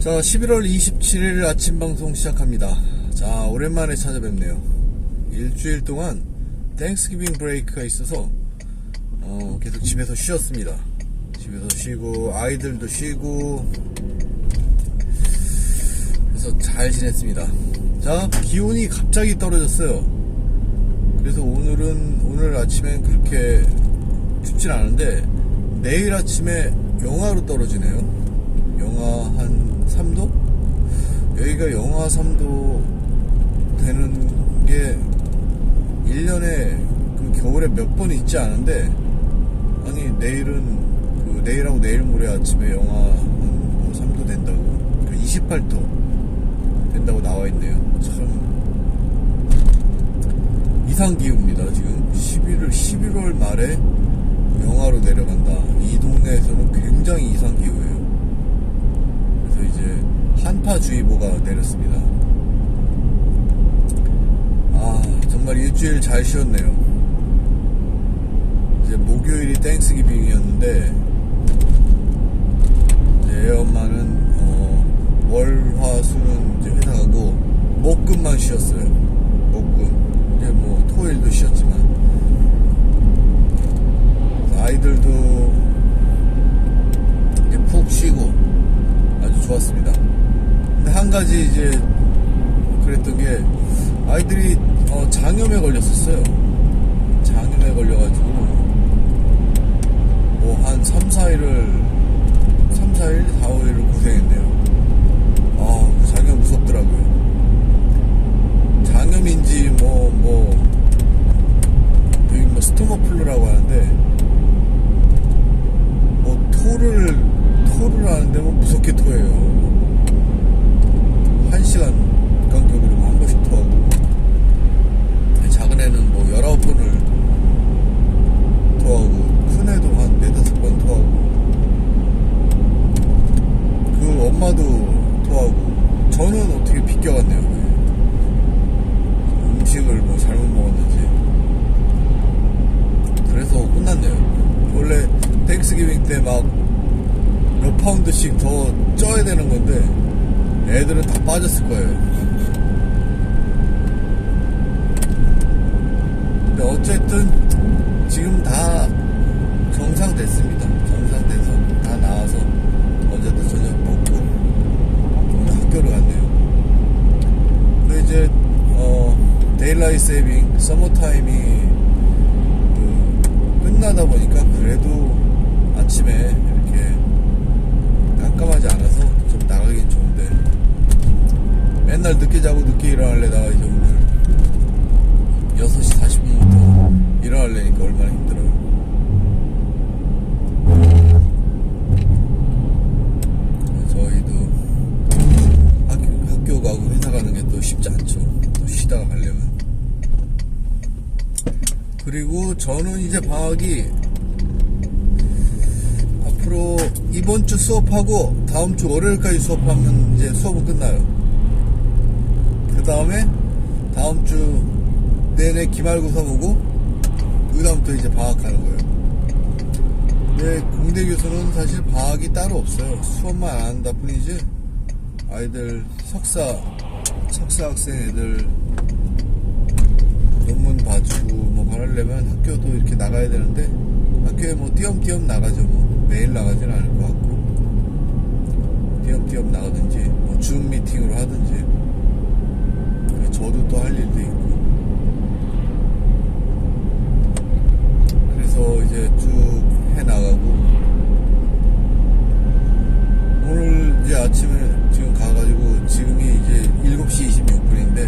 자, 11월 27일 아침 방송 시작합니다. 자, 오랜만에 찾아뵙네요. 일주일 동안 땡스기빙 브레이크가 있어서 계속 집에서 쉬었습니다. 집에서 쉬고 아이들도 쉬고 그래서 잘 지냈습니다. 자, 기온이 갑자기 떨어졌어요. 그래서 오늘 아침엔 그렇게 춥진 않은데 내일 아침에 영하로 떨어지네요. 영하 한 3도? 여기가 영하 3도 되는 게 1년에 그 겨울에 몇 번 있지 않은데, 아니 내일하고 내일 모레 아침에 영하 한 3도 된다고, 28도 된다고 나와 있네요. 참 이상기후입니다. 지금 11월 말에 영하로 내려간다. 이 동네에서는 굉장히 이상기후예요. 그래서 이제 한파주의보가 내렸습니다. 정말 일주일 잘 쉬었네요. 이제 목요일이 땡스기빙이었는데 이제 애 엄마는 월, 화, 수는 이제 회사 가고 목금만 쉬었어요. 목금. 이제 뭐 토요일도 쉬었지만 아이들도 이제 푹 쉬고 아주 좋았습니다. 근데 한 가지 이제 그랬던 게 아이들이 장염에 걸렸었어요. 장염에 걸려가지고 뭐 한 3, 4일, 4, 5일을 고생했네요. 장염 무섭더라고요. 장염인지 여기 스토마플루라고 하는데 토를 하는데 무섭게 토해요. 1시간 간격으로 한 번씩 토하고, 작은 애는 19번을 토하고, 큰 애도 한 4-5번 토하고, 그 엄마도 토하고, 저는 어떻게 비껴갔네요. 음식을 잘못 먹었는지. 그래서 혼났네요. 원래 땡스기빙 때 몇 파운드씩 더 쪄야 되는 건데 애들은 다 빠졌을 거예요. 근데 어쨌든 지금 다 정상됐습니다. 정상돼서 다 나와서 어제도 저녁 먹고 오늘 학교를 갔네요. 근데 이제 데일라이트 세이빙 서머타임이 끝나다 보니까 그래도 아침에 이렇게 깜깜하지 않아서 좀 나가긴 좋은데, 맨날 늦게 자고 늦게 일어나려다가 이제 오늘 6시 40분부터 일어나려니까 얼마나 힘들어요. 저희도 학교 가고 회사 가는 게 또 쉽지 않죠. 또 쉬다가 가려면. 그리고 저는 이제 방학이 앞으로 이번 주 수업하고 다음 주 월요일까지 수업하면 이제 수업은 끝나요. 그 다음에 다음 주 내내 기말고사 보고 그 다음부터 이제 방학하는 거예요. 근데 공대 교수는 사실 방학이 따로 없어요. 수업만 안 한다 뿐이지 아이들 석사 학생 애들 논문 봐주고 하려면 학교도 이렇게 나가야 되는데, 학교에 띄엄띄엄 나가죠. 매일 나가지는 않을 것 같고 띄엄띄엄 나가든지 줌 미팅으로 하든지. 저도 또 할 일도 있고, 그래서 이제 쭉 해나가고, 오늘 이제 아침에 지금 가가지고 지금이 이제 7시 26분인데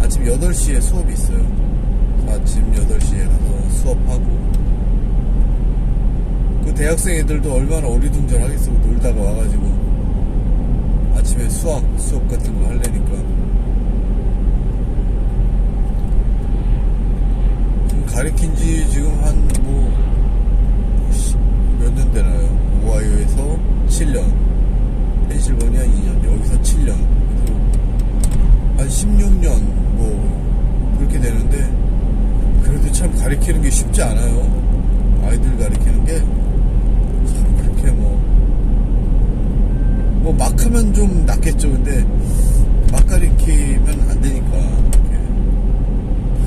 아침 8시에 수업이 있어요. 아침 8시에 가서 수업하고, 그 대학생 애들도 얼마나 어리둥절하겠어. 놀다가 와가지고 아침에 수업 같은 거 하려니까. 가르친 지 지금 한 몇 년 되나요? 오하이오에서 7년, 펜실버니아 2년, 여기서 7년, 한 16년 그렇게 되는데, 그래도 참 가르치는 게 쉽지 않아요. 아이들 가르치는 게 참 그렇게 뭐 막 하면 좀 낫겠죠. 근데 막 가리키면 안 되니까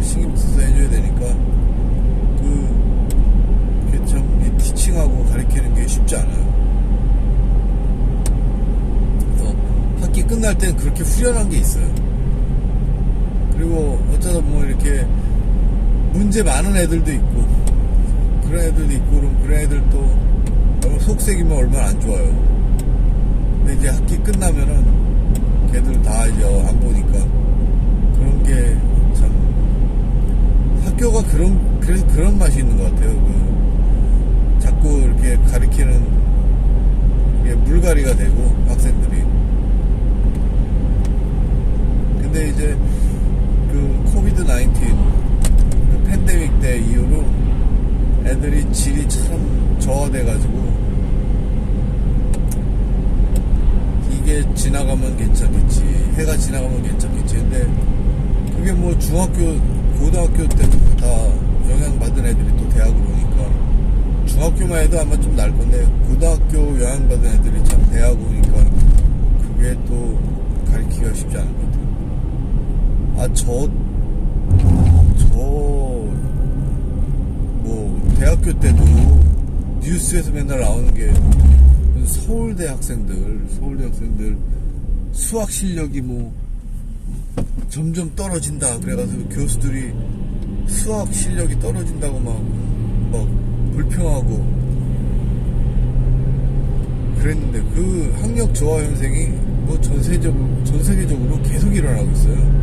신경 써서 해줘야 되니까 그게 참 티칭하고 가리키는 게 쉽지 않아요. 그래서 학기 끝날 땐 그렇게 후련한 게 있어요. 그리고 어쩌다 보면 이렇게 문제 많은 애들도 있고 그런 애들도 있고 그런 애들도 속색이면 얼마나 안 좋아요. 근데 이제 학기 끝나면은 걔들 다 이제 안 보니까 그런 게 참 학교가 그래서 그런 맛이 있는 것 같아요. 자꾸 이렇게 가리키는 게 물갈이가 되고 학생들이. 근데 이제 코비드 19 팬데믹 때 이후로 애들이 질이 참 저하돼가지고 이게 지나가면 괜찮겠지, 해가 지나가면 괜찮겠지. 근데 그게 뭐 중학교, 고등학교 때부터 다 영향받은 애들이 또 대학으로 오니까 중학교만 해도 아마 좀 나을 건데 고등학교 영향받은 애들이 참 대학 오니까 그게 또 가리키기가 쉽지 않은 것 같아요. 뭐 대학교 때도 뉴스에서 맨날 나오는 게 서울대 학생들 수학 실력이 뭐 점점 떨어진다 그래가지고 교수들이 수학 실력이 떨어진다고 막 불평하고 그랬는데 그 학력 저하 현상이 뭐 전 세계적으로 계속 일어나고 있어요.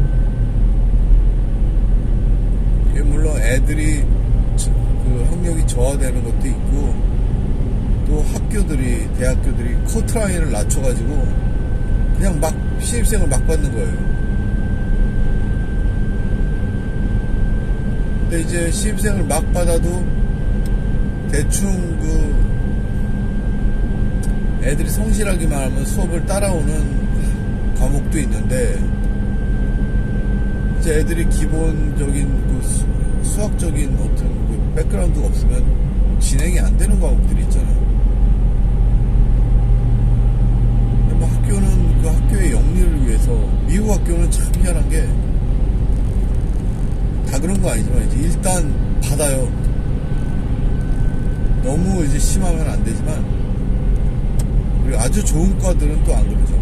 물론 애들이 학력이 저하되는 것도 있고 또 대학교들이 커트라인을 낮춰가지고 그냥 막 신입생을 막 받는 거예요. 근데 이제 신입생을 막 받아도 대충 애들이 성실하기만 하면 수업을 따라오는 과목도 있는데 이제 애들이 기본적인 수학적인 어떤 백그라운드가 없으면 진행이 안 되는 과목들이 있잖아요. 근데 뭐 학교는 그 학교의 영리를 위해서 미국 학교는 참 희한한 게 다 그런 거 아니지만 이제 일단 받아요. 너무 이제 심하면 안 되지만 그리고 아주 좋은 과들은 또 안 그러죠.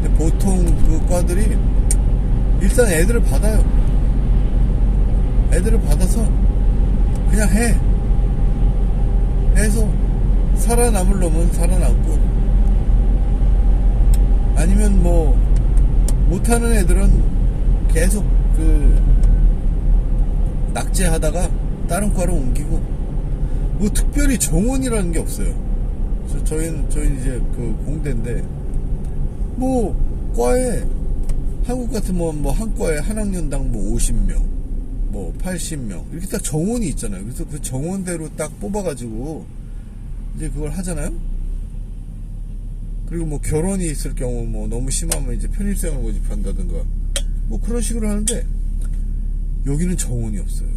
근데 보통 그 과들이 일단 애들을 받아요. 애들을 받아서 그냥 해서 살아남을 놈은 살아남고 아니면 뭐 못하는 애들은 계속 낙제하다가 다른 과로 옮기고 뭐 특별히 정원이라는 게 없어요. 저희는 이제 공대인데 뭐 과에 한국 같으면 뭐 한 과에 한 학년당 뭐 50명 뭐 80명 이렇게 딱 정원이 있잖아요. 그래서 그 정원대로 딱 뽑아가지고 이제 그걸 하잖아요. 그리고 뭐 결혼이 있을 경우 뭐 너무 심하면 이제 편입생을 모집한다든가 뭐 그런 식으로 하는데 여기는 정원이 없어요.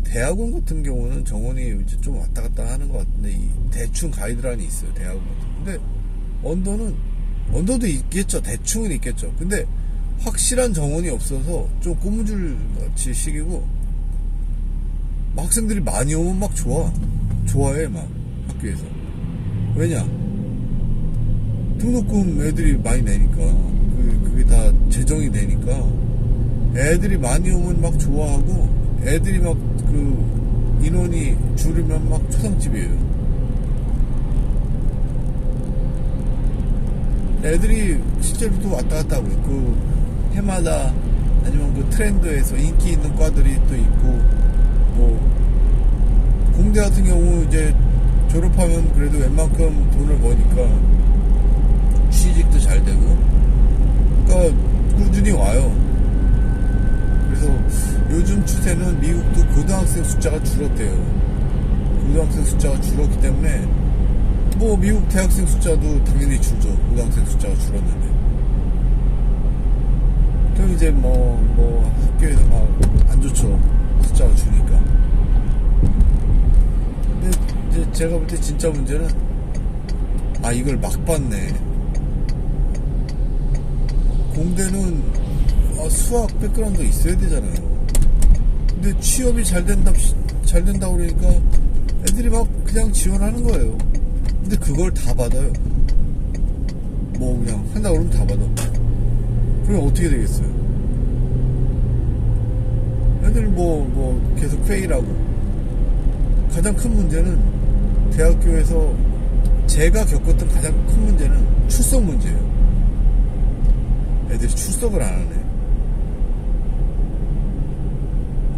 대학원 같은 경우는 정원이 이제 좀 왔다 갔다 하는 것 같은데 대충 가이드라인이 있어요. 대학원 같은. 근데 언더도 있겠죠. 대충은 있겠죠. 근데 확실한 정원이 없어서 좀 고무줄 같이 식이고 학생들이 많이 오면 막 좋아해 막 학교에서. 왜냐? 등록금 애들이 많이 내니까 그게 다 재정이 되니까 애들이 많이 오면 막 좋아하고 애들이 막 인원이 줄으면 막 초상집이에요. 애들이 실제로 또 왔다 갔다 하고 해마다 아니면 트렌드에서 인기 있는 과들이 또 있고 뭐 공대 같은 경우 이제 졸업하면 그래도 웬만큼 돈을 버니까 취직도 잘 되고 그러니까 꾸준히 와요. 그래서 요즘 추세는 미국도 고등학생 숫자가 줄었대요. 고등학생 숫자가 줄었기 때문에 뭐 미국 대학생 숫자도 당연히 줄죠. 고등학생 숫자가 줄었는데 그럼 이제 뭐 학교에서 막 안 좋죠. 숫자가 주니까. 근데 이제 제가 볼 때 진짜 문제는 이걸 막 봤네. 공대는 수학 백그라운드 있어야 되잖아요. 근데 취업이 잘 된다고 그러니까 애들이 막 그냥 지원하는 거예요. 근데 그걸 다 받아요. 뭐 그냥 한다고 그러면 다 받아. 그럼 어떻게 되겠어요? 애들 뭐 계속 페일하고. 가장 큰 문제는 대학교에서 제가 겪었던 가장 큰 문제는 출석 문제예요. 애들이 출석을 안 하네.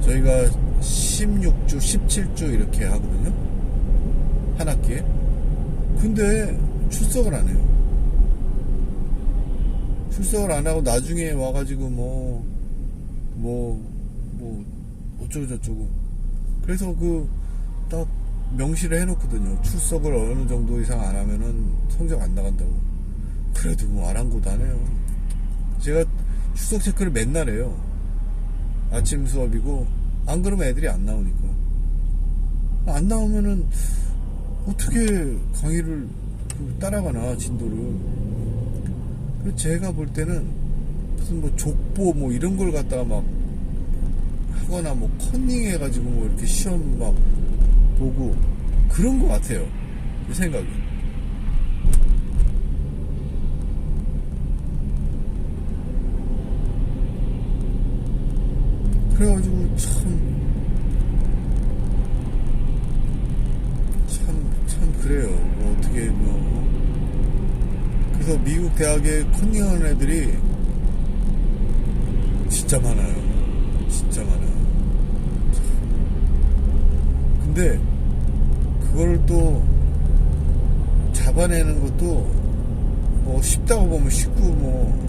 저희가 16주, 17주 이렇게 하거든요. 한 학기에. 근데 출석을 안 해요. 출석을 안 하고 나중에 와가지고 어쩌고저쩌고. 그래서 딱 명시를 해놓거든요. 출석을 어느 정도 이상 안 하면은 성적 안 나간다고. 그래도 아랑곳하네요. 제가 출석 체크를 맨날 해요. 아침 수업이고, 안 그러면 애들이 안 나오니까. 안 나오면은 어떻게 강의를 따라가나, 진도를. 그래서 제가 볼 때는 무슨 족보 이런 걸 갖다가 막 하거나 컨닝 해가지고 이렇게 시험 막 보고 그런 것 같아요. 이 생각이. 그래가지고 참 그래요. 어떻게 그래서 미국 대학에 컨닝하는 애들이 진짜 많아요. 진짜 많아요. 근데 그거를 또 잡아내는 것도 쉽다고 보면 쉽고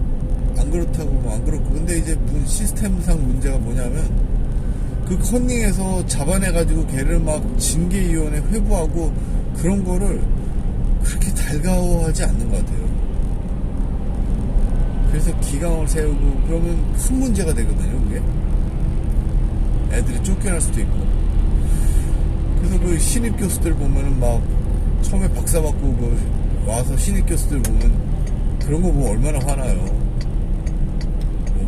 안 그렇다고 안 그렇고. 근데 이제 시스템상 문제가 뭐냐면 그 컨닝에서 잡아내가지고 걔를 막 징계위원회 회부하고 그런 거를 그렇게 달가워하지 않는 것 같아요. 그래서 기강을 세우고 그러면 큰 문제가 되거든요. 그게 애들이 쫓겨날 수도 있고. 그래서 신입 교수들 보면은 막 처음에 박사 받고 와서 신입 교수들 보면 그런 거 보면 얼마나 화나요.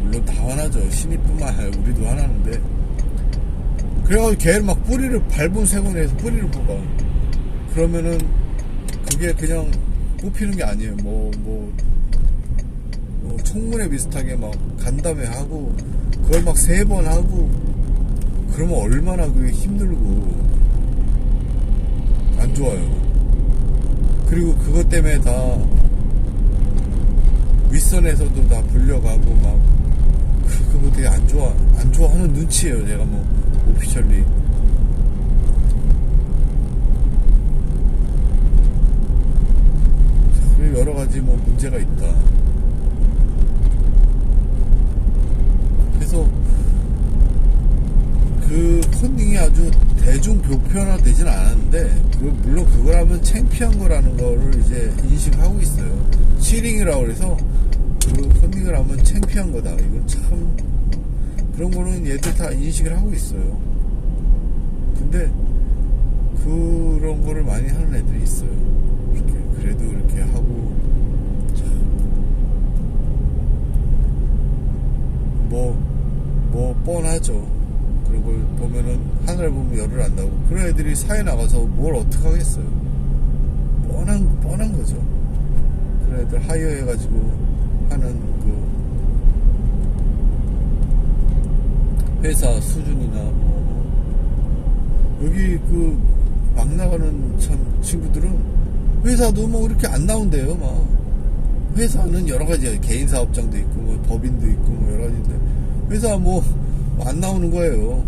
물론 다 화나죠. 신입뿐만 아니라 우리도 화나는데. 그래가지고 걔를 막 뿌리를 밟은 세곤에서 뿌리를 뽑아. 그러면은 그게 그냥 뽑히는 게 아니에요. 청문회 비슷하게 막 간담회 하고 그걸 막 3번 하고 그러면 얼마나 그게 힘들고 안 좋아요. 그리고 그것 때문에 다 윗선에서도 다 불려가고 막 그거 되게 안 좋아하는 눈치예요. 제가 오피셜리. 여러 가지 문제가 있다. 그래서 그 컨닝이 아주 대중 보편화 되진 않았는데 물론 그걸 하면 창피한 거라는 거를 이제 인식하고 있어요. 치링이라고 그래서 그 컨닝을 하면 창피한 거다. 이건 참 그런 거는 얘들 다 인식을 하고 있어요. 근데 그런 거를 많이 하는 애들이 있어요. 그래도 이렇게 하고 뻔하죠. 그런 걸 보면은 하늘 보면 열을 안다고. 그런 애들이 사회 나가서 뭘 어떡하겠어요. 뻔한 거죠. 그런 애들 하이어해가지고 하는 회사 수준이나 여기 막 나가는 친구들은 회사도 이렇게 안 나온대요. 회사는 여러 가지 개인 사업장도 있고 법인도 있고 여러 가지인데 회사 안 나오는 거예요.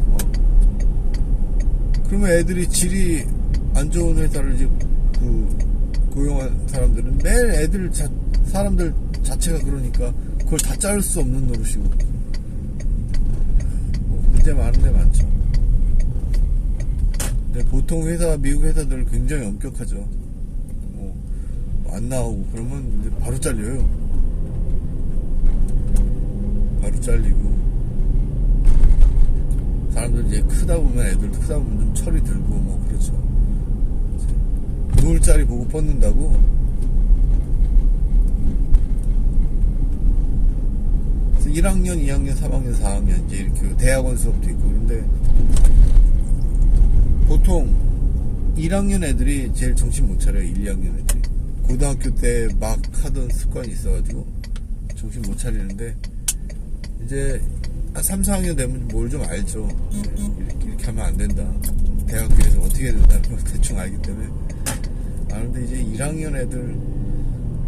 그러면 애들이 질이 안 좋은 회사를 이제 고용한 사람들은 매일 사람들 자체가 그러니까 그걸 다 자를 수 없는 노릇이고 문제 많은데 많죠. 근데 보통 미국 회사들 굉장히 엄격하죠. 안 나오고 그러면 이제 바로 잘려요. 바로 잘리고. 사람들 이제 크다 보면 애들도 크다 보면 좀 철이 들고 그렇죠. 돗자리 보고 뻗는다고. 그래서 1학년, 2학년, 3학년, 4학년 이제 이렇게 대학원 수업도 있고. 그런데 보통 1학년 애들이 제일 정신 못 차려요. 1, 2학년 애들이 고등학교 때 막 하던 습관이 있어가지고 정신 못 차리는데, 이제 3, 4학년 되면 뭘 좀 알죠. 이렇게 하면 안 된다, 대학교에서 어떻게 해야 된다는 걸 대충 알기 때문에. 그런데 이제 1학년 애들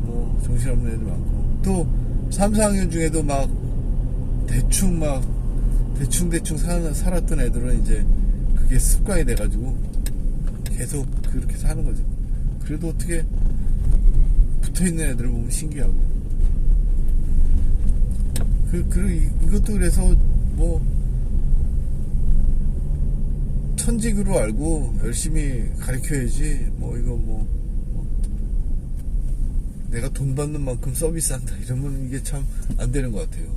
뭐 정신없는 애들 많고, 또 3, 4학년 중에도 막 대충 살았던 애들은 이제 그게 습관이 돼가지고 계속 그렇게 사는 거죠. 그래도 어떻게 붙어있는 애들을 보면 신기하고. 그리고 이것도 그래서 뭐 천직으로 알고 열심히 가르쳐야지, 뭐 이거 뭐 내가 돈 받는 만큼 서비스한다 이러면 이게 참 안 되는 것 같아요.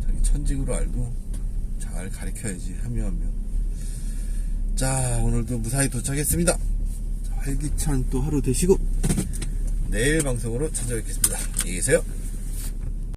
자기 천직으로 알고 잘 가르쳐야지, 한 명 한 명. 자, 오늘도 무사히 도착했습니다. 활기찬 또 하루 되시고 내일 방송으로 찾아뵙겠습니다. 안녕히 계세요.